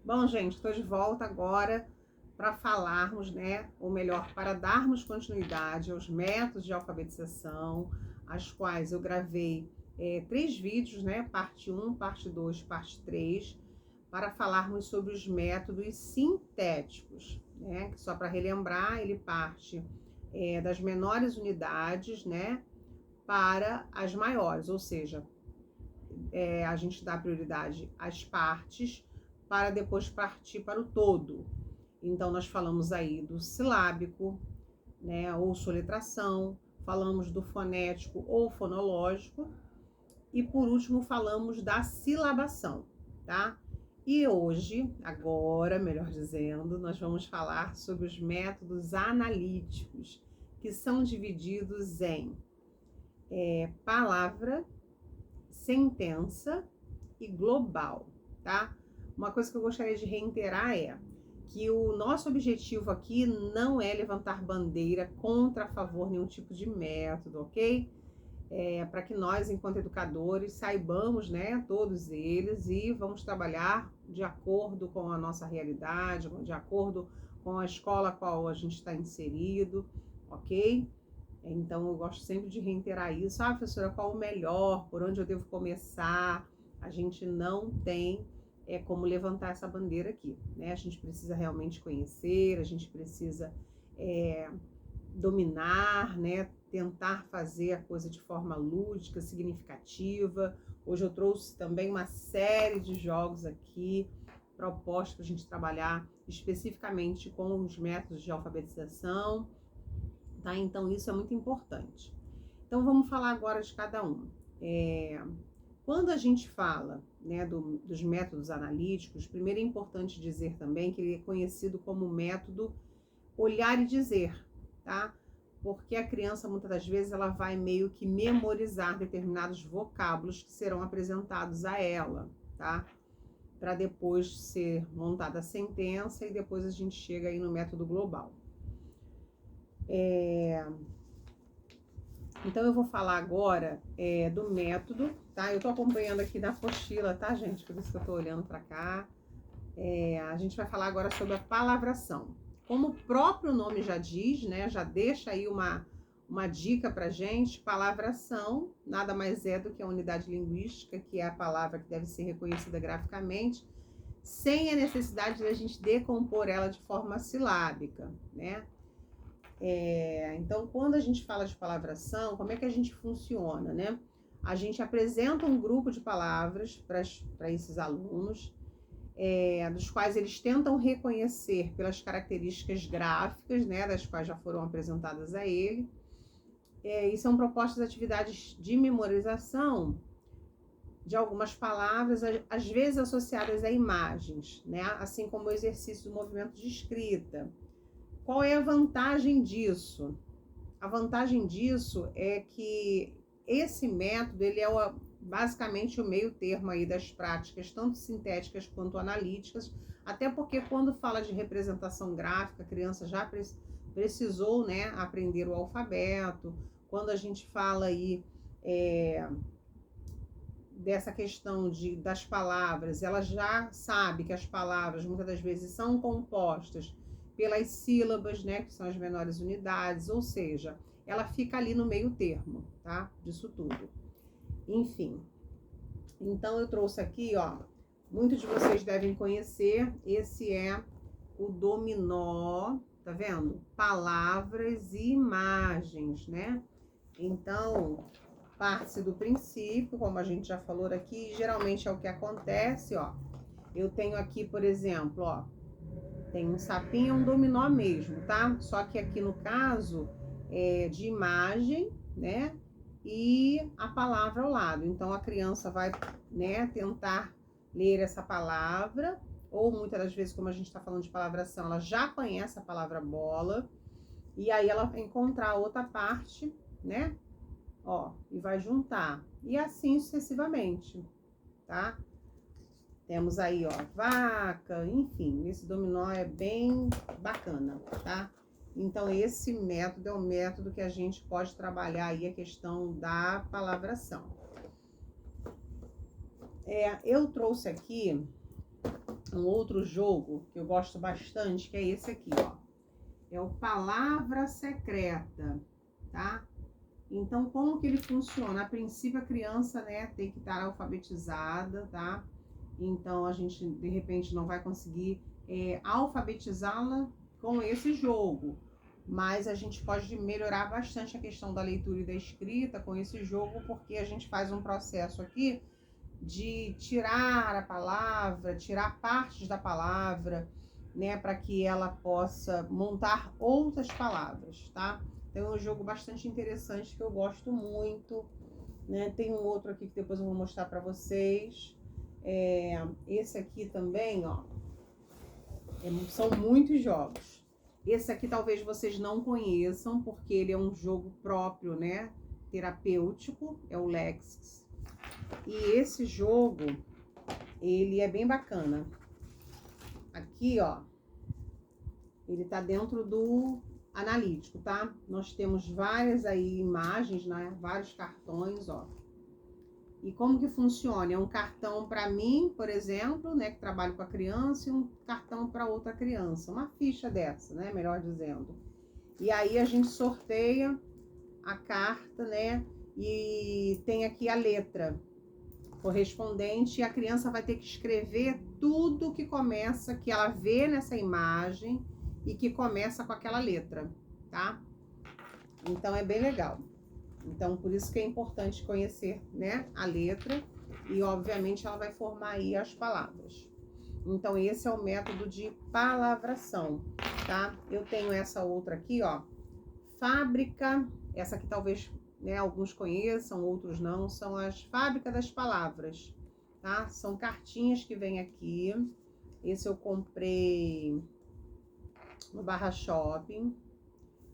Bom, gente, estou de volta agora para falarmos, né, ou melhor, para darmos continuidade aos métodos de alfabetização, as quais eu gravei 3 vídeos, né, parte 1, parte 2, parte 3, para falarmos sobre os métodos sintéticos, né, que só para relembrar, ele parte das menores unidades, né, para as maiores, ou seja, a gente dá prioridade às partes para depois partir para o todo. Então, nós falamos aí do silábico, né, ou soletração, falamos do fonético ou fonológico, e por último falamos da silabação, tá? E hoje, agora, melhor dizendo, nós vamos falar sobre os métodos analíticos, que são divididos em palavra, sentença e global, tá? Uma coisa que eu gostaria de reiterar é que o nosso objetivo aqui não é levantar bandeira contra, a favor, nenhum tipo de método, ok? Para que nós, enquanto educadores, saibamos, né, todos eles, e vamos trabalhar de acordo com a nossa realidade, de acordo com a escola a qual a gente está inserido, ok? Então, eu gosto sempre de reiterar isso. Ah, professora, qual o melhor? Por onde eu devo começar? A gente não tem como levantar essa bandeira aqui, né? A gente precisa realmente conhecer, a gente precisa dominar, né? Tentar fazer a coisa de forma lúdica, significativa. Hoje eu trouxe também uma série de jogos aqui, propostos para a gente trabalhar especificamente com os métodos de alfabetização, tá? Então, isso é muito importante. Então, vamos falar agora de cada um. Quando a gente fala, né, dos métodos analíticos, primeiro é importante dizer também que ele é conhecido como método olhar e dizer, tá? Porque a criança, muitas das vezes, ela vai meio que memorizar determinados vocábulos que serão apresentados a ela, tá? Para depois ser montada a sentença e depois a gente chega aí no método global. Então, eu vou falar agora do método, tá? Eu tô acompanhando aqui na apostila, tá, gente? Por isso que eu tô olhando para cá. A gente vai falar agora sobre a palavração. Como o próprio nome já diz, né? Já deixa aí uma dica pra gente. Palavração nada mais é do que a unidade linguística, que é a palavra que deve ser reconhecida graficamente, sem a necessidade de a gente decompor ela de forma silábica, né? Então, quando a gente fala de palavração, como é que a gente funciona, né? A gente apresenta um grupo de palavras para esses alunos, dos quais eles tentam reconhecer pelas características gráficas, né, das quais já foram apresentadas a ele. E são propostas atividades de memorização de algumas palavras, às vezes associadas a imagens, né, assim como o exercício do movimento de escrita. Qual é a vantagem disso? A vantagem disso é que esse método, ele é basicamente o meio termo aí das práticas, tanto sintéticas quanto analíticas, até porque quando fala de representação gráfica, a criança já precisou, né, aprender o alfabeto. Quando a gente fala aí dessa questão das palavras, ela já sabe que as palavras muitas das vezes são compostas pelas sílabas, né, que são as menores unidades, ou seja, ela fica ali no meio termo, tá, disso tudo. Enfim, então eu trouxe aqui, ó, muitos de vocês devem conhecer, esse é o dominó, tá vendo? Palavras e imagens, né? Então, parte-se do princípio, como a gente já falou aqui, geralmente é o que acontece, ó. Eu tenho aqui, por exemplo, ó, tem um sapinho, um dominó mesmo, tá? Só que aqui no caso é de imagem, né? E a palavra ao lado. Então a criança vai, né, tentar ler essa palavra, ou muitas das vezes, como a gente está falando de palavração, ela já conhece a palavra bola, e aí ela vai encontrar outra parte, né? Ó, e vai juntar. E assim sucessivamente, tá? Temos aí, ó, vaca, enfim, esse dominó é bem bacana, tá? Então, esse método é um método que a gente pode trabalhar aí a questão da palavração. Eu trouxe aqui um outro jogo que eu gosto bastante, que é esse aqui, ó. É o Palavra Secreta, tá? Então, como que ele funciona? A princípio, a criança, né, tem que estar alfabetizada, tá? Então, a gente, de repente, não vai conseguir alfabetizá-la com esse jogo. Mas a gente pode melhorar bastante a questão da leitura e da escrita com esse jogo, porque a gente faz um processo aqui de tirar a palavra, tirar partes da palavra, né, para que ela possa montar outras palavras, tá? Então é um jogo bastante interessante que eu gosto muito, né? Tem um outro aqui que depois eu vou mostrar para vocês. Esse aqui também, ó, são muitos jogos. Esse aqui talvez vocês não conheçam, porque ele é um jogo próprio, né? Terapêutico, é o Lexis. E esse jogo, ele é bem bacana. Aqui, ó, ele tá dentro do analítico, tá? Nós temos várias aí imagens, né? Vários cartões, ó. E como que funciona? É um cartão para mim, por exemplo, né, que trabalho com a criança, e um cartão para outra criança. Uma ficha dessa, né, melhor dizendo. E aí a gente sorteia a carta, né, e tem aqui a letra correspondente, e a criança vai ter que escrever tudo que começa, que ela vê nessa imagem e que começa com aquela letra, tá? Então é bem legal. Então, por isso que é importante conhecer, né, a letra, e obviamente ela vai formar aí as palavras. Então, esse é o método de palavração, tá? Eu tenho essa outra aqui, ó, fábrica, essa aqui talvez, né, alguns conheçam, outros não, são as fábricas das palavras, tá? São cartinhas que vem aqui. Esse eu comprei no Barra Shopping.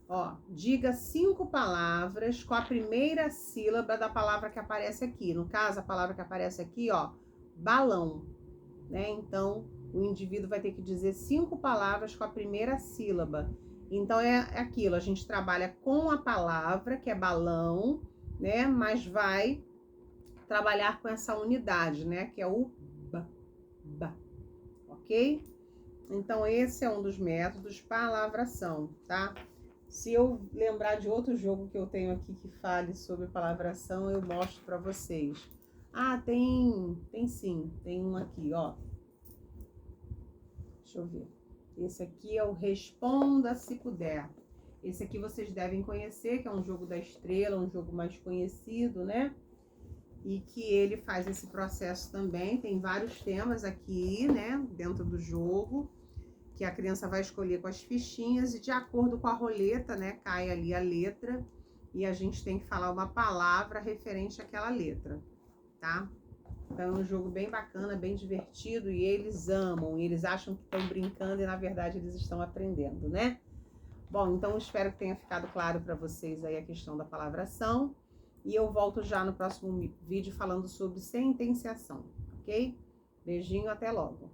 Ó, diga 5 palavras com a primeira sílaba da palavra que aparece aqui. No caso, a palavra que aparece aqui, ó, balão, né? Então, o indivíduo vai ter que dizer 5 palavras com a primeira sílaba. Então, é aquilo, a gente trabalha com a palavra, que é balão, né? Mas vai trabalhar com essa unidade, né? Que é o ba, ok? Então, esse é um dos métodos, palavração, tá? Se eu lembrar de outro jogo que eu tenho aqui que fale sobre palavração, eu mostro para vocês. Ah, tem sim, tem um aqui, ó. Deixa eu ver. Esse aqui é o Responda Se Puder. Esse aqui vocês devem conhecer, que é um jogo da estrela, um jogo mais conhecido, né? E que ele faz esse processo também. Tem vários temas aqui, né, dentro do jogo, que a criança vai escolher com as fichinhas, e de acordo com a roleta, né, cai ali a letra, e a gente tem que falar uma palavra referente àquela letra, tá? Então é um jogo bem bacana, bem divertido, e eles amam, e eles acham que estão brincando, e na verdade eles estão aprendendo, né? Bom, então espero que tenha ficado claro para vocês aí a questão da palavração, e eu volto já no próximo vídeo falando sobre sentenciação, ok? Beijinho, até logo!